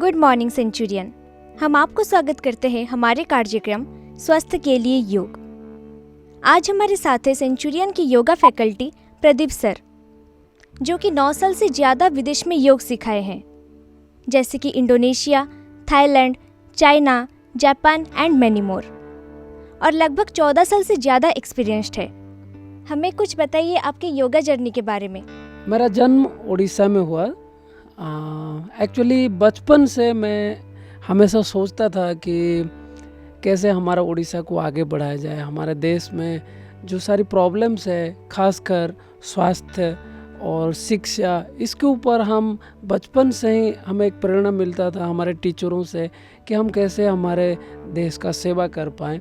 Good morning Centurion. हम आपको स्वागत करते हैं हमारे कार्यक्रम स्वस्थ के लिए योग। आज हमारे साथ है सेंचुरियन की योगा फैकल्टी प्रदीप सर, जो कि 9 साल से ज़्यादा विदेश में योग सिखाए हैं, जैसे कि Indonesia, Thailand, China, Japan and many more, और लगभग 14 साल से ज़्यादा एक्सपीरियंस्ड है। हमें कुछ बताइए आपके योगा जर्नी के बारे में। मेरा जन्म उड़ीसा में हुआ। एक्चुअली बचपन से मैं हमेशा सोचता था कि कैसे हमारा उड़ीसा को आगे बढ़ाया जाए। हमारे देश में जो सारी प्रॉब्लम्स है, खासकर स्वास्थ्य और शिक्षा, इसके ऊपर हम बचपन से ही हमें एक प्रेरणा मिलता था हमारे टीचरों से कि हम कैसे हमारे देश का सेवा कर पाएँ।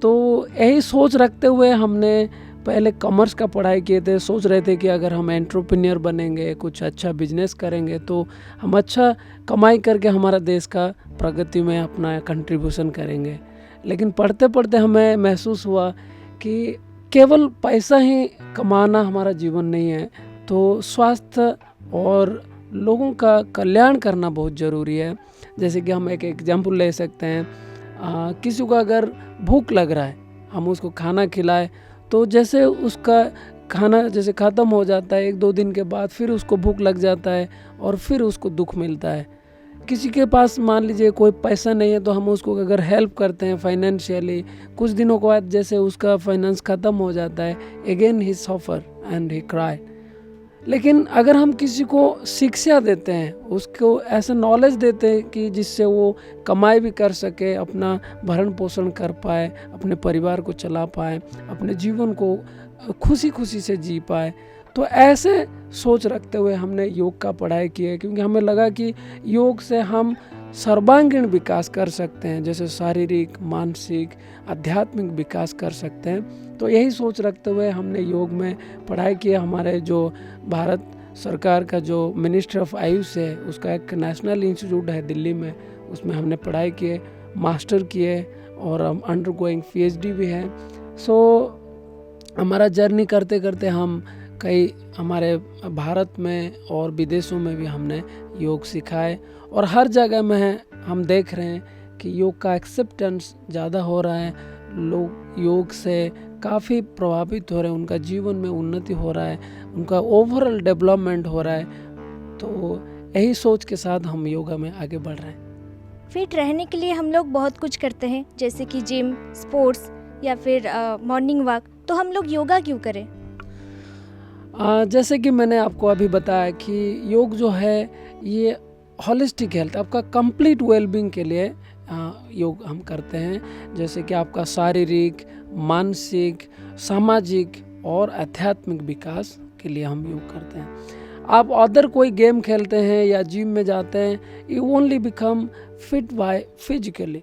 तो यही सोच रखते हुए हमने पहले कॉमर्स का पढ़ाई किए थे। सोच रहे थे कि अगर हम एंटरप्रेन्योर बनेंगे, कुछ अच्छा बिजनेस करेंगे, तो हम अच्छा कमाई करके हमारा देश का प्रगति में अपना कंट्रीब्यूशन करेंगे। लेकिन पढ़ते पढ़ते हमें महसूस हुआ कि केवल पैसा ही कमाना हमारा जीवन नहीं है, तो स्वास्थ्य और लोगों का कल्याण करना बहुत ज़रूरी है। जैसे कि हम एक एग्जाम्पल ले सकते हैं, किसी को अगर भूख लग रहा है, हम उसको खाना खिलाएं, तो जैसे उसका खाना जैसे ख़त्म हो जाता है 1-2 दिन के बाद, फिर उसको भूख लग जाता है और फिर उसको दुख मिलता है। किसी के पास मान लीजिए कोई पैसा नहीं है, तो हम उसको अगर हेल्प करते हैं फाइनेंशियली, कुछ दिनों के बाद जैसे उसका फाइनेंस ख़त्म हो जाता है, again he suffer and he cry. लेकिन अगर हम किसी को शिक्षा देते हैं, उसको ऐसा नॉलेज देते हैं कि जिससे वो कमाई भी कर सके, अपना भरण पोषण कर पाए, अपने परिवार को चला पाए, अपने जीवन को खुशी खुशी से जी पाए, तो ऐसे सोच रखते हुए हमने योग का पढ़ाई की है। क्योंकि हमें लगा कि योग से हम सर्वांगीण विकास कर सकते हैं, जैसे शारीरिक, मानसिक, आध्यात्मिक विकास कर सकते हैं। तो यही सोच रखते हुए हमने योग में पढ़ाई की है। हमारे जो भारत सरकार का जो मिनिस्ट्री ऑफ आयुष है, उसका एक नेशनल इंस्टीट्यूट है दिल्ली में, उसमें हमने पढ़ाई की है, मास्टर किए और हम अंडर गोइंग PhD भी है। हमारा जर्नी करते करते हम कई हमारे भारत में और विदेशों में भी हमने योग सिखाए, और हर जगह में हम देख रहे हैं कि योग का एक्सेप्टेंस ज़्यादा हो रहा है। लोग योग से काफ़ी प्रभावित हो रहे हैं, उनका जीवन में उन्नति हो रहा है, उनका ओवरऑल डेवलपमेंट हो रहा है। तो यही सोच के साथ हम योगा में आगे बढ़ रहे हैं। फिट रहने के लिए हम लोग बहुत कुछ करते हैं, जैसे कि जिम, स्पोर्ट्स या फिर मॉर्निंग वॉक। तो हम लोग योगा क्यों करें? जैसे कि मैंने आपको अभी बताया कि योग जो है ये होलिस्टिक हेल्थ, आपका कंप्लीट वेलबींग के लिए योग हम करते हैं। जैसे कि आपका शारीरिक, मानसिक, सामाजिक और आध्यात्मिक विकास के लिए हम योग करते हैं। आप अदर कोई गेम खेलते हैं या जिम में जाते हैं, you only become fit by physically,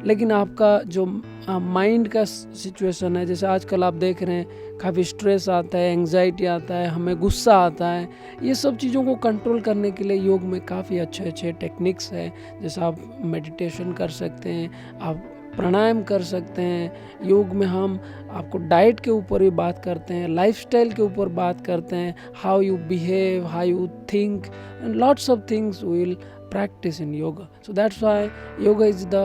लेकिन आपका जो माइंड का सिचुएशन है, जैसे आजकल आप देख रहे हैं काफ़ी स्ट्रेस आता है, एंग्जाइटी आता है, हमें गुस्सा आता है, ये सब चीज़ों को कंट्रोल करने के लिए योग में काफ़ी अच्छे अच्छे टेक्निक्स है। जैसे आप मेडिटेशन कर सकते हैं, आप प्राणायाम कर सकते हैं। योग में हम आपको डाइट के ऊपर भी बात करते हैं, लाइफस्टाइल के ऊपर बात करते हैं, how you behave, how you think, and lots of things will practice in yoga. So that's why yoga is the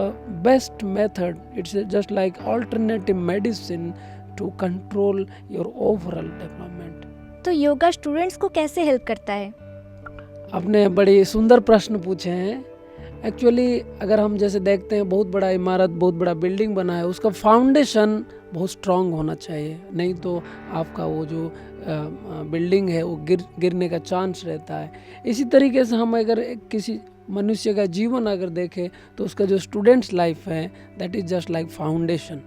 best method. It's just like alternative medicine to control your overall development. तो yoga students को कैसे help करता है? आपने बड़ी सुंदर प्रश्न पूछे हैं। एक्चुअली अगर हम जैसे देखते हैं, बहुत बड़ा इमारत, बहुत बड़ा बिल्डिंग बना है, उसका फाउंडेशन बहुत स्ट्रांग होना चाहिए, नहीं तो आपका वो जो बिल्डिंग है वो गिरने का चांस रहता है। इसी तरीके से हम अगर किसी मनुष्य का जीवन अगर देखें, तो उसका जो स्टूडेंट्स लाइफ है, that is just like foundation.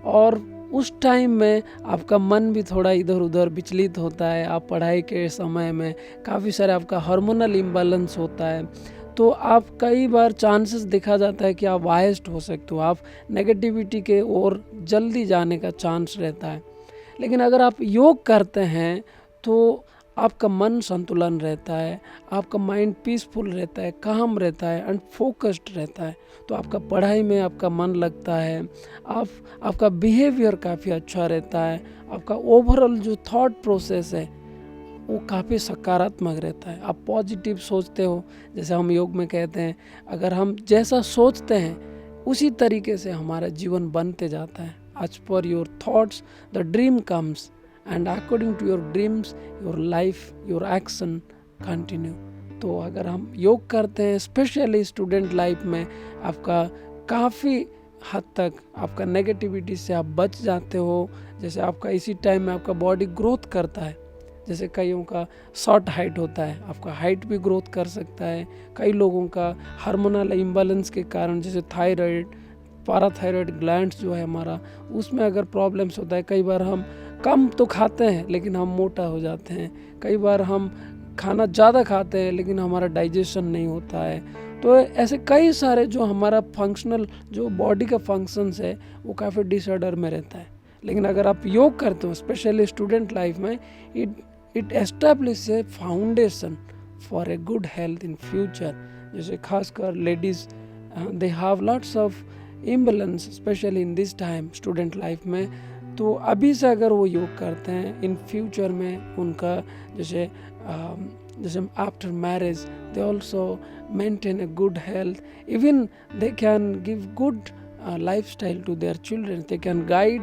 और उस टाइम में आपका मन भी थोड़ा इधर उधर विचलित होता है। आप पढ़ाई के समय में काफ़ी सारे आपका हार्मोनल इम्बैलेंस होता है, तो आप कई बार चांसेस देखा जाता है कि आप वायस्ड हो सकते हो, आप नेगेटिविटी के ओर जल्दी जाने का चांस रहता है। लेकिन अगर आप योग करते हैं तो आपका मन संतुलन रहता है, आपका माइंड पीसफुल रहता है, काम रहता है एंड फोकस्ड रहता है। तो आपका पढ़ाई में आपका मन लगता है, आपका बिहेवियर काफ़ी अच्छा रहता है, आपका ओवरऑल जो थॉट प्रोसेस है वो काफ़ी सकारात्मक रहता है। आप पॉजिटिव सोचते हो, जैसे हम योग में कहते हैं, अगर हम जैसा सोचते हैं उसी तरीके से हमारा जीवन बनते जाता है। As per your thoughts the dream comes and according to your dreams your life your action continue. तो अगर हम योग करते हैं स्पेशली स्टूडेंट लाइफ में, आपका काफ़ी हद तक आपका नेगेटिविटी से आप बच जाते हो। जैसे आपका इसी टाइम में आपका बॉडी ग्रोथ करता है, जैसे कईयों का शॉर्ट हाइट होता है, आपका हाइट भी ग्रोथ कर सकता है। कई लोगों का हार्मोनल इम्बैलेंस के कारण, जैसे थायराइड, पैराथायराइड ग्लैंड्स जो है हमारा, उसमें अगर प्रॉब्लम्स होता है, कई बार हम कम तो खाते हैं लेकिन हम मोटा हो जाते हैं। कई बार हम खाना ज़्यादा खाते हैं लेकिन हमारा डाइजेशन नहीं होता है। तो ऐसे कई सारे जो हमारा फंक्शनल जो बॉडी का फंक्शंस है वो काफ़ी डिसऑर्डर में रहता है। लेकिन अगर आप योग करते हो स्पेशली स्टूडेंट लाइफ में, it establish A foundation for a good health in future. जैसे खासकर ladies they have lots of imbalance specially in this time student life में। तो अभी से अगर वो योग करते हैं, इन फ्यूचर में उनका जैसे after marriage they also maintain a good health, even they can give good lifestyle to their children, they can guide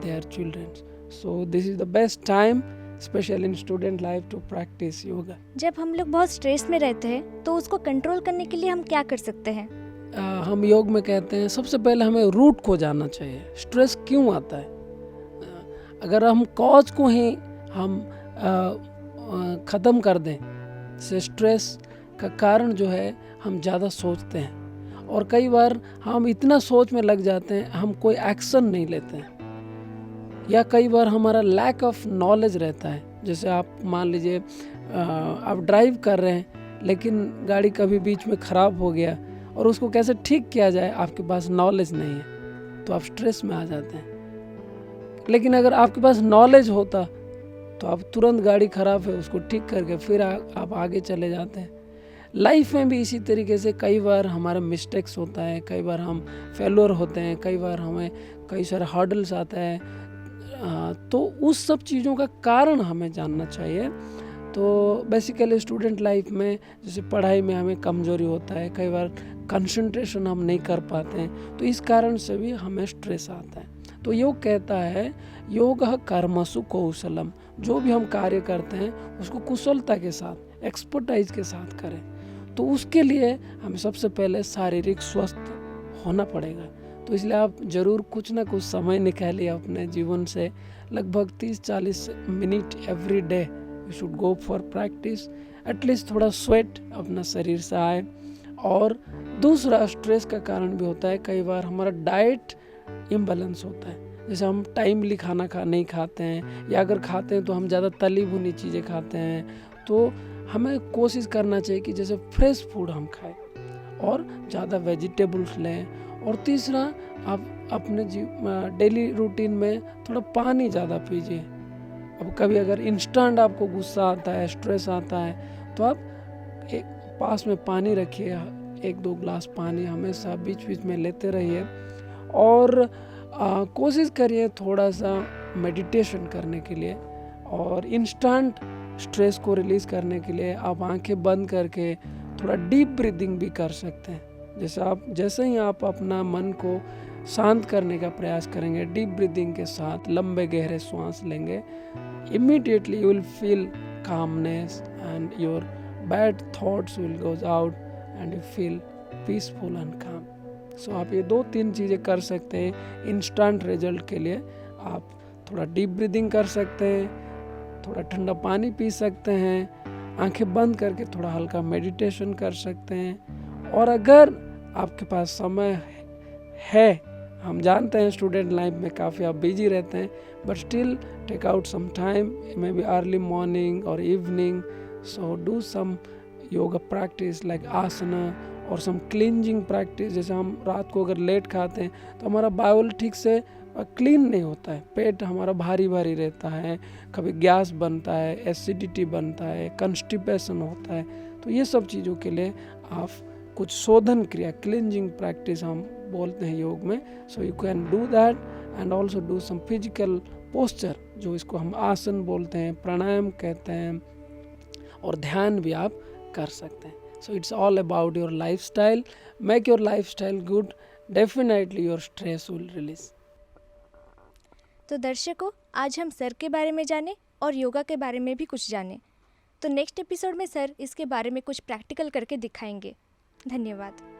their children. So this is the best time especially in student life to practice yoga. जब हम लोग बहुत stress में रहते हैं तो उसको control करने के लिए हम क्या कर सकते हैं? हम योग में कहते हैं सबसे पहले हमें रूट को जानना चाहिए, स्ट्रेस क्यों आता है। अगर हम कॉज को ही हम ख़त्म कर दें, से स्ट्रेस का कारण जो है हम ज़्यादा सोचते हैं, और कई बार हम इतना सोच में लग जाते हैं हम कोई एक्शन नहीं लेते हैं, या कई बार हमारा लैक ऑफ नॉलेज रहता है। जैसे आप मान लीजिए आप ड्राइव कर रहे हैं लेकिन गाड़ी कभी बीच में ख़राब हो गया और उसको कैसे ठीक किया जाए आपके पास नॉलेज नहीं है, तो आप स्ट्रेस में आ जाते हैं। लेकिन अगर आपके पास नॉलेज होता तो आप तुरंत गाड़ी ख़राब है उसको ठीक करके फिर आप आगे चले जाते हैं। लाइफ में भी इसी तरीके से कई बार हमारा मिस्टेक्स होता है, कई बार हम फेलोर होते हैं, कई बार हमें कई सारे हर्डल्स आता है। तो उस सब चीज़ों का कारण हमें जानना चाहिए। तो बेसिकली स्टूडेंट लाइफ में जैसे पढ़ाई में हमें कमज़ोरी होता है, कई बार कंसंट्रेशन हम नहीं कर पाते हैं, तो इस कारण से भी हमें स्ट्रेस आता है। तो योग कहता है योग कर्मसु कौशलम, जो भी हम कार्य करते हैं उसको कुशलता के साथ, एक्सपर्टाइज के साथ करें। तो उसके लिए हमें सबसे पहले शारीरिक स्वस्थ होना पड़ेगा। तो इसलिए आप ज़रूर कुछ ना कुछ समय निकालिए अपने जीवन से, लगभग 30-40 minute every day you should go for practice. At least थोड़ा स्वेट अपना शरीर से आए। और दूसरा स्ट्रेस का कारण भी होता है, कई बार हमारा डाइट इम्बैलेंस होता है। जैसे हम टाइमली खाना नहीं खाते हैं, या अगर खाते हैं तो हम ज़्यादा तली भुनी चीज़ें खाते हैं। तो हमें कोशिश करना चाहिए कि जैसे फ्रेश फूड हम खाएं और ज़्यादा वेजिटेबल्स लें। और तीसरा, आप अपने डेली रूटीन में थोड़ा पानी ज़्यादा पीजिए। अब कभी अगर इंस्टेंट आपको गुस्सा आता है, स्ट्रेस आता है, तो आप एक पास में पानी रखिए, 1-2 ग्लास पानी हमेशा बीच बीच में लेते रहिए। और कोशिश करिए थोड़ा सा मेडिटेशन करने के लिए, और इंस्टेंट स्ट्रेस को रिलीज़ करने के लिए आप आंखें बंद करके थोड़ा डीप ब्रीदिंग भी कर सकते हैं। जैसे ही आप अपना मन को शांत करने का प्रयास करेंगे, डीप ब्रीदिंग के साथ लंबे गहरे सांस लेंगे, immediately you will feel calmness and your bad thoughts will goes out and you feel peaceful and काम। सो आप ये 2-3 चीज़ें कर सकते हैं इंस्टेंट रिजल्ट के लिए। आप थोड़ा डीप ब्रीदिंग कर सकते हैं, थोड़ा ठंडा पानी पी सकते हैं, आंखें बंद करके थोड़ा हल्का मेडिटेशन कर सकते हैं। और अगर आपके पास समय है, हम जानते हैं स्टूडेंट लाइफ में काफ़ी आप बिजी रहते हैं, but still take out some time, may be early morning और evening, so do some yoga practice like asana और सम क्लींजिंग प्रैक्टिस। जैसे हम रात को अगर लेट खाते हैं तो हमारा बाउल ठीक से क्लीन नहीं होता है, पेट हमारा भारी भारी रहता है, कभी गैस बनता है, एसिडिटी बनता है, कंस्टिपेशन होता है। तो ये सब चीज़ों के लिए आप कुछ शोधन क्रिया, क्लींजिंग प्रैक्टिस हम बोलते हैं योग में, so you can do that and also do some physical posture, जो इसको हम आसन बोलते हैं, प्राणायाम कहते हैं, और ध्यान भी आप कर सकते हैं। So it's all about your lifestyle, make your lifestyle good, definitely your stress will release. तो दर्शकों, आज हम सर के बारे में जाने और योगा के बारे में भी कुछ जाने। तो नेक्स्ट एपिसोड में सर इसके बारे में कुछ प्रैक्टिकल करके दिखाएंगे। धन्यवाद।